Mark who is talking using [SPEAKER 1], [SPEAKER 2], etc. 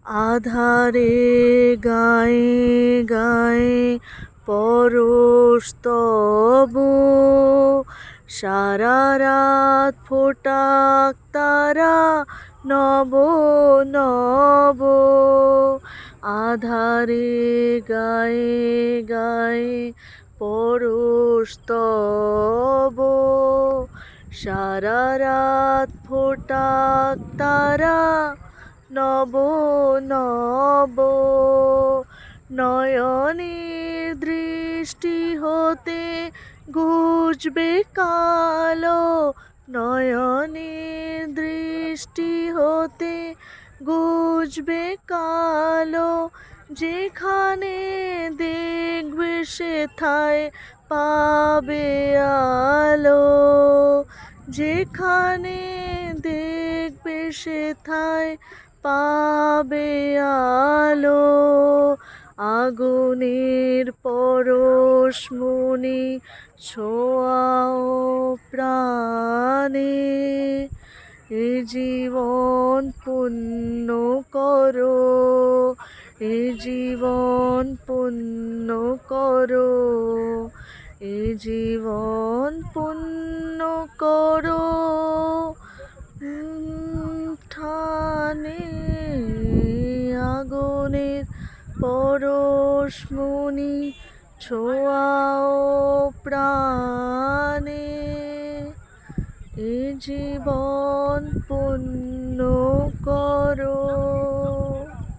[SPEAKER 1] আধারে গায়ে গায়ে পরশ তব, সারা রাত ফোটাক তারা নব নব। আধারে গায়ে গায়ে পরশ তব, সারা রাত ফোটাক তারা নব নব। নয়নের দৃষ্টি হতে ঘুচবে কালো, নয়নের দৃষ্টি হতে ঘুচবে কালো। যেখানে দেখবে সেথায় পাবে আলো, যেখানে দেখবে সেথায় পাবে আলো। আগুনের পরশমণি ছোঁয়াও প্রাণে, এ জীবন পুণ্য করো, এ জীবন পুণ্য করো, এ জীবন পুণ্য করো। ঠানে আগুনের পরশমণি ছোঁয়াও প্রাণে, এ জীবন পুণ্য করো।